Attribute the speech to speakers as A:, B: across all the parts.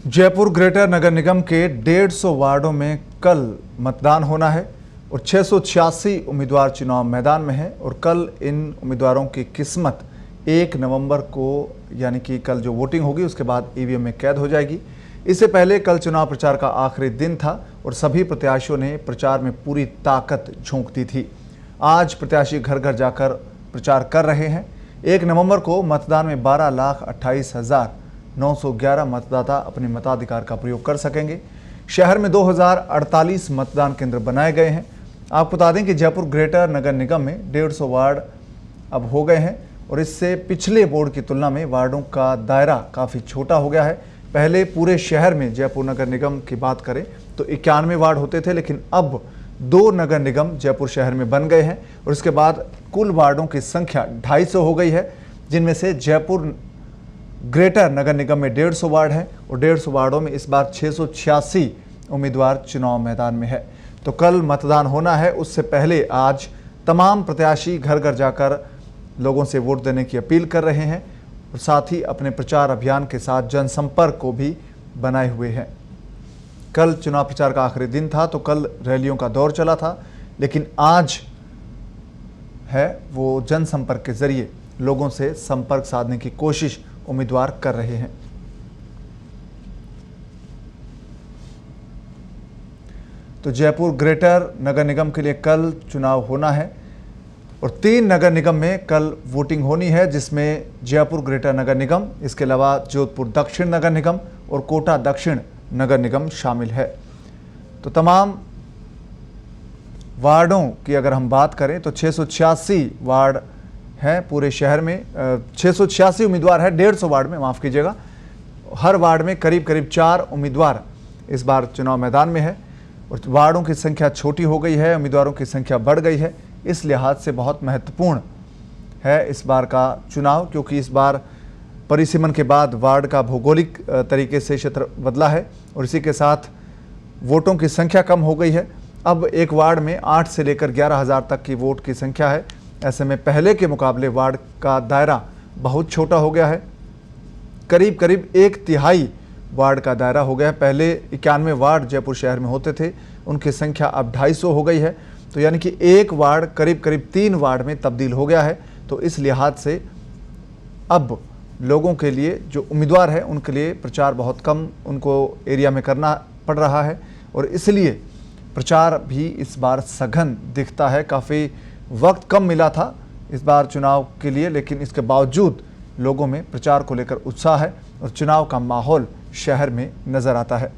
A: Jaipur greater नगर निगम के 150 वार्डों में कल मतदान होना है और 686 उम्मीदवार चुनाव मैदान में हैं और कल इन उम्मीदवारों की किस्मत 1 नवंबर को यानी कि कल जो वोटिंग होगी उसके बाद ईवीएम में कैद हो जाएगी। इससे पहले कल चुनाव प्रचार का आखिरी दिन था और सभी प्रत्याशियों ने प्रचार में पूरी ताकत झोंक दी थी। आज प्रत्याशी घर घर जाकर प्रचार कर रहे हैं। 1 नवंबर को मतदान में 12,28,911 मतदाता अपने मताधिकार का प्रयोग कर सकेंगे। शहर में 2048 मतदान केंद्र बनाए गए हैं। आपको बता दें कि जयपुर ग्रेटर नगर निगम में 150 वार्ड अब हो गए हैं और इससे पिछले बोर्ड की तुलना में वार्डों का दायरा काफ़ी छोटा हो गया है। पहले पूरे शहर में जयपुर नगर निगम की बात करें तो 91 वार्ड होते थे, लेकिन अब 2 नगर निगम जयपुर शहर में बन गए हैं और इसके बाद कुल वार्डों की संख्या 250 हो गई है, जिनमें से जयपुर ग्रेटर नगर निगम में 150 वार्ड हैं और 150 वार्डों में इस बार 686 उम्मीदवार चुनाव मैदान में है। तो कल मतदान होना है, उससे पहले आज तमाम प्रत्याशी घर घर जाकर लोगों से वोट देने की अपील कर रहे हैं और साथ ही अपने प्रचार अभियान के साथ जनसंपर्क को भी बनाए हुए हैं। कल चुनाव प्रचार का आखिरी दिन था तो कल रैलियों का दौर चला था, लेकिन आज है वो जनसंपर्क के जरिए लोगों से संपर्क साधने की कोशिश उम्मीदवार कर रहे हैं। तो जयपुर ग्रेटर नगर निगम के लिए कल चुनाव होना है और 3 नगर निगम में कल वोटिंग होनी है, जिसमें जयपुर ग्रेटर नगर निगम, इसके अलावा जोधपुर दक्षिण नगर निगम और कोटा दक्षिण नगर निगम शामिल है। तो तमाम वार्डों की अगर हम बात करें तो 686 वार्ड हैं पूरे शहर में। 686 उम्मीदवार है 150 वार्ड में, माफ़ कीजिएगा। हर वार्ड में करीब करीब 4 उम्मीदवार इस बार चुनाव मैदान में है और वार्डों की संख्या छोटी हो गई है, उम्मीदवारों की संख्या बढ़ गई है। इस लिहाज से बहुत महत्वपूर्ण है इस बार का चुनाव, क्योंकि इस बार परिसीमन के बाद वार्ड का भौगोलिक तरीके से क्षेत्र बदला है और इसी के साथ वोटों की संख्या कम हो गई है। अब एक वार्ड में 8 से लेकर 11,000 तक की वोट की संख्या है। ऐसे में पहले के मुकाबले वार्ड का दायरा बहुत छोटा हो गया है। करीब करीब 1/3 वार्ड का दायरा हो गया है। पहले 91 वार्ड जयपुर शहर में होते थे, उनकी संख्या अब 250 हो गई है। तो यानी कि एक वार्ड करीब करीब 3 वार्ड में तब्दील हो गया है। तो इस लिहाज से अब लोगों के लिए, जो उम्मीदवार हैं उनके लिए प्रचार बहुत कम उनको एरिया में करना पड़ रहा है और इसलिए प्रचार भी इस बार सघन दिखता है। काफ़ी वक्त कम मिला था इस बार चुनाव के लिए, लेकिन इसके बावजूद लोगों में प्रचार को लेकर उत्साह है और चुनाव का माहौल शहर में नज़र आता है।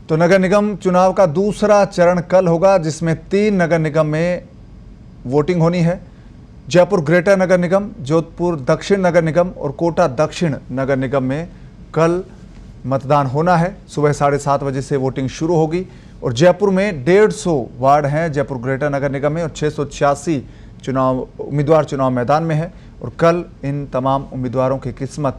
A: तो नगर निगम चुनाव का दूसरा चरण कल होगा, जिसमें 3 नगर निगम में वोटिंग होनी है। जयपुर ग्रेटर नगर निगम, जोधपुर दक्षिण नगर निगम और कोटा दक्षिण नगर निगम में कल मतदान होना है। सुबह 7:30 बजे से वोटिंग शुरू होगी और जयपुर में 150 वार्ड हैं जयपुर ग्रेटर नगर निगम में और 686 उम्मीदवार चुनाव मैदान में है और कल इन तमाम उम्मीदवारों की किस्मत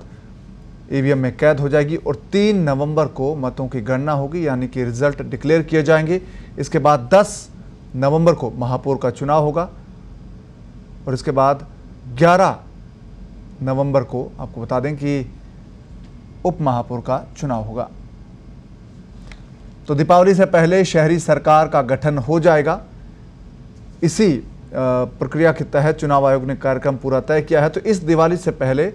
A: ईवीएम में कैद हो जाएगी और 3 नवंबर को मतों की गणना होगी, यानी कि रिजल्ट डिक्लेयर किए जाएंगे। इसके बाद 10 नवंबर को महापौर का चुनाव होगा और इसके बाद 11 नवंबर को आपको बता दें कि उप महापौर का चुनाव होगा। तो दीपावली से पहले शहरी सरकार का गठन हो जाएगा। इसी प्रक्रिया के तहत चुनाव आयोग ने कार्यक्रम पूरा तय किया है। तो इस दिवाली से पहले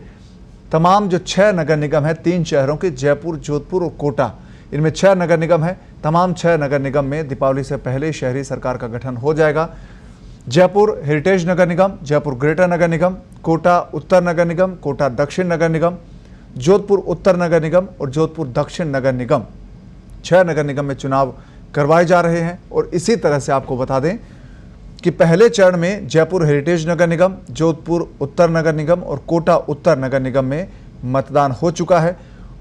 A: तमाम जो 6 नगर निगम हैं 3 शहरों के, जयपुर, जोधपुर और कोटा, इनमें 6 नगर निगम हैं। तमाम 6 नगर निगम में दीपावली से पहले शहरी सरकार का गठन हो जाएगा। जयपुर हेरिटेज नगर निगम, जयपुर ग्रेटर नगर निगम, कोटा उत्तर नगर निगम, कोटा दक्षिण नगर निगम, जोधपुर उत्तर नगर निगम और जोधपुर दक्षिण नगर निगम, 6 नगर निगम में चुनाव करवाए जा रहे हैं। और इसी तरह से आपको बता दें कि पहले चरण में जयपुर हेरिटेज नगर निगम, जोधपुर उत्तर नगर निगम और कोटा उत्तर नगर निगम में मतदान हो चुका है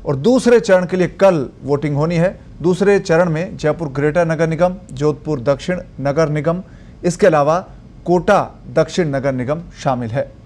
A: और दूसरे चरण के लिए कल वोटिंग होनी है। दूसरे चरण में जयपुर ग्रेटर नगर निगम, जोधपुर दक्षिण नगर निगम, इसके अलावा कोटा दक्षिण नगर निगम शामिल है।